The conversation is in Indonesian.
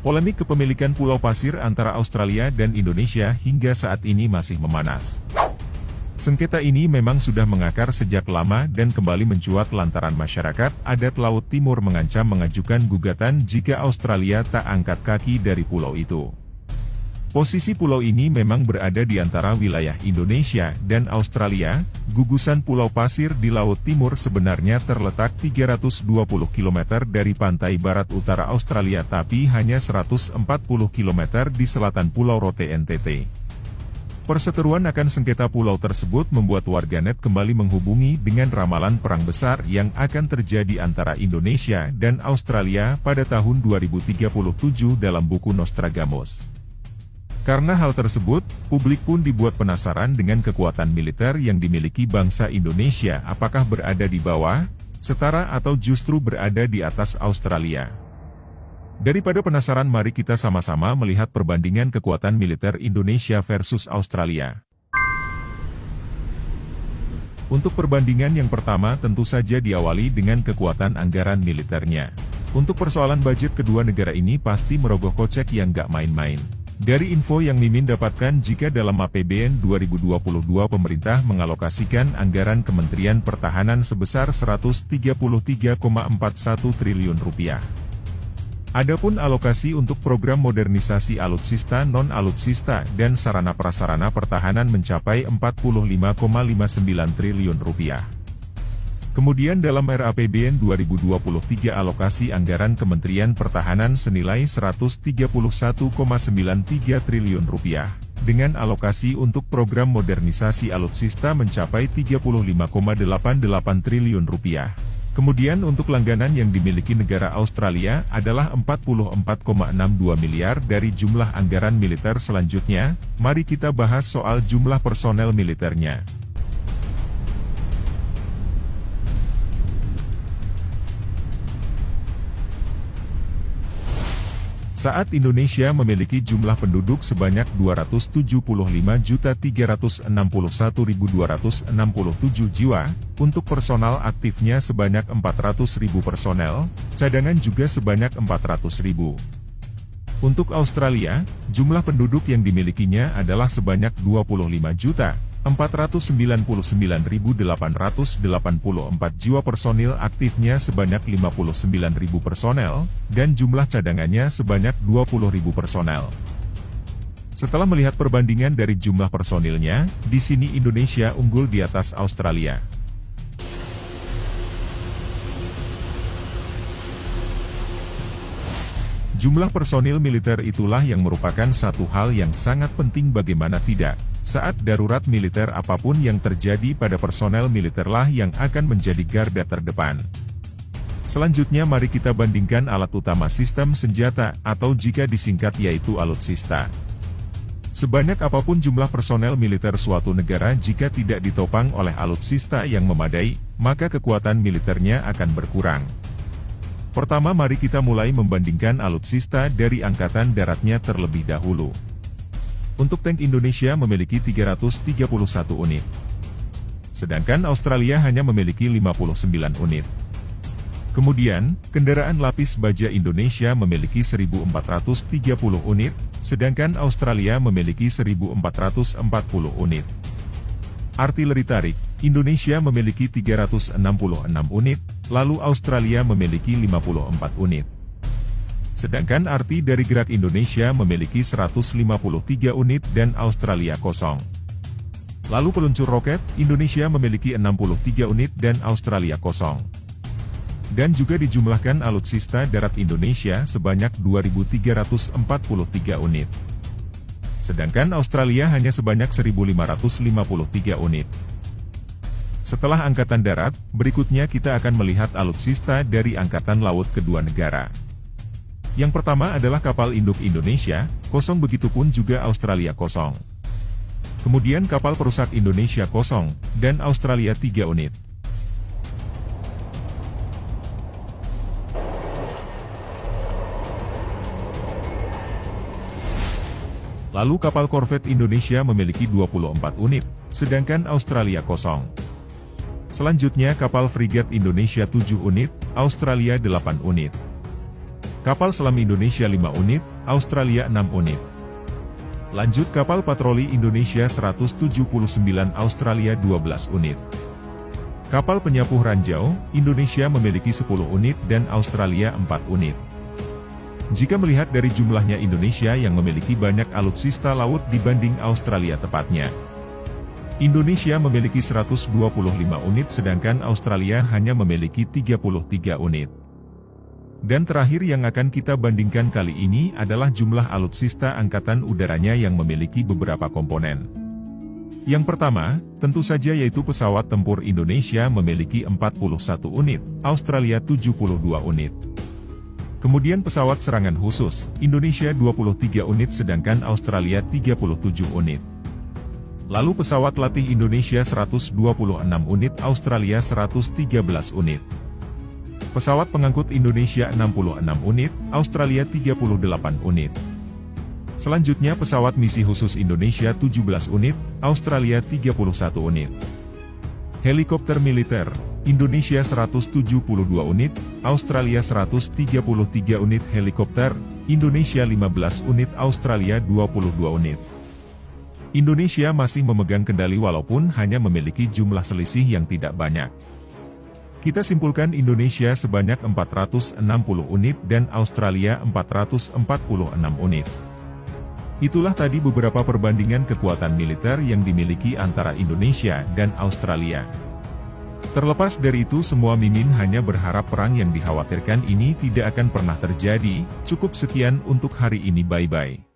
Polemik kepemilikan pulau pasir antara Australia dan Indonesia hingga saat ini masih memanas. Sengketa ini memang sudah mengakar sejak lama dan kembali mencuat lantaran masyarakat adat Laut Timur mengancam mengajukan gugatan jika Australia tak angkat kaki dari pulau itu. Posisi pulau ini memang berada di antara wilayah Indonesia dan Australia. Gugusan Pulau Pasir di Laut Timur sebenarnya terletak 320 km dari pantai barat utara Australia tapi hanya 140 km di selatan Pulau Rote NTT. Perseteruan akan sengketa pulau tersebut membuat warganet kembali menghubungi dengan ramalan perang besar yang akan terjadi antara Indonesia dan Australia pada tahun 2037 dalam buku Nostradamus. Karena hal tersebut, publik pun dibuat penasaran dengan kekuatan militer yang dimiliki bangsa Indonesia apakah berada di bawah, setara atau justru berada di atas Australia. Daripada penasaran, mari kita sama-sama melihat perbandingan kekuatan militer Indonesia versus Australia. Untuk perbandingan yang pertama tentu saja diawali dengan kekuatan anggaran militernya. Untuk persoalan budget kedua negara ini pasti merogoh kocek yang gak main-main. Dari info yang Mimin dapatkan, jika dalam APBN 2022 pemerintah mengalokasikan anggaran Kementerian Pertahanan sebesar Rp133,41 triliun. Adapun alokasi untuk program modernisasi alutsista non-alutsista dan sarana prasarana pertahanan mencapai Rp45,59 triliun. Kemudian dalam RAPBN 2023 alokasi anggaran Kementerian Pertahanan senilai Rp131,93 triliun, dengan alokasi untuk program modernisasi alutsista mencapai Rp35,88 triliun. Kemudian untuk langganan yang dimiliki negara Australia adalah Rp44,62 miliar dari jumlah anggaran militer. Selanjutnya, mari kita bahas soal jumlah personel militernya. Saat Indonesia memiliki jumlah penduduk sebanyak 275.361.267 jiwa, untuk personal aktifnya sebanyak 400.000 personel, cadangan juga sebanyak 400.000. Untuk Australia, jumlah penduduk yang dimilikinya adalah sebanyak 25.499.884 jiwa, personil aktifnya sebanyak 59.000 personel, dan jumlah cadangannya sebanyak 20.000 personel. Setelah melihat perbandingan dari jumlah personilnya, di sini Indonesia unggul di atas Australia. Jumlah personil militer itulah yang merupakan satu hal yang sangat penting, bagaimana tidak. Saat darurat militer apapun yang terjadi pada personel militerlah yang akan menjadi garda terdepan. Selanjutnya mari kita bandingkan alat utama sistem senjata, atau jika disingkat yaitu alutsista. Sebanyak apapun jumlah personel militer suatu negara, jika tidak ditopang oleh alutsista yang memadai, maka kekuatan militernya akan berkurang. Pertama, mari kita mulai membandingkan alutsista dari Angkatan Daratnya terlebih dahulu. Untuk tank, Indonesia memiliki 331 unit. Sedangkan Australia hanya memiliki 59 unit. Kemudian, kendaraan lapis baja Indonesia memiliki 1.430 unit, sedangkan Australia memiliki 1.440 unit. Artileri tarik, Indonesia memiliki 366 unit, lalu Australia memiliki 54 unit. Sedangkan arti dari gerak Indonesia memiliki 153 unit dan Australia kosong. Lalu peluncur roket, Indonesia memiliki 63 unit dan Australia kosong. Dan juga dijumlahkan alutsista darat Indonesia sebanyak 2.343 unit. Sedangkan Australia hanya sebanyak 1.553 unit. Setelah Angkatan Darat, berikutnya kita akan melihat alutsista dari Angkatan Laut kedua negara. Yang pertama adalah kapal induk Indonesia, kosong, begitupun juga Australia kosong. Kemudian kapal perusak Indonesia kosong, dan Australia 3 unit. Lalu kapal korvet Indonesia memiliki 24 unit, sedangkan Australia kosong. Selanjutnya kapal frigat Indonesia 7 unit, Australia 8 unit. Kapal selam Indonesia 5 unit, Australia 6 unit. Lanjut kapal patroli Indonesia 179, Australia 12 unit. Kapal penyapu ranjau, Indonesia memiliki 10 unit dan Australia 4 unit. Jika melihat dari jumlahnya, Indonesia yang memiliki banyak alutsista laut dibanding Australia tepatnya. Indonesia memiliki 125 unit sedangkan Australia hanya memiliki 33 unit. Dan terakhir yang akan kita bandingkan kali ini adalah jumlah alutsista angkatan udaranya yang memiliki beberapa komponen. Yang pertama, tentu saja yaitu pesawat tempur Indonesia memiliki 41 unit, Australia 72 unit. Kemudian pesawat serangan khusus, Indonesia 23 unit sedangkan Australia 37 unit. Lalu pesawat latih Indonesia 126 unit, Australia 113 unit. Pesawat pengangkut Indonesia 66 unit, Australia 38 unit. Selanjutnya pesawat misi khusus Indonesia 17 unit, Australia 31 unit. Helikopter militer, Indonesia 172 unit, Australia 133 unit. Helikopter, Indonesia 15 unit, Australia 22 unit. Indonesia masih memegang kendali walaupun hanya memiliki jumlah selisih yang tidak banyak. Kita simpulkan Indonesia sebanyak 460 unit dan Australia 446 unit. Itulah tadi beberapa perbandingan kekuatan militer yang dimiliki antara Indonesia dan Australia. Terlepas dari itu, semua mimin hanya berharap perang yang dikhawatirkan ini tidak akan pernah terjadi. Cukup sekian untuk hari ini, bye-bye.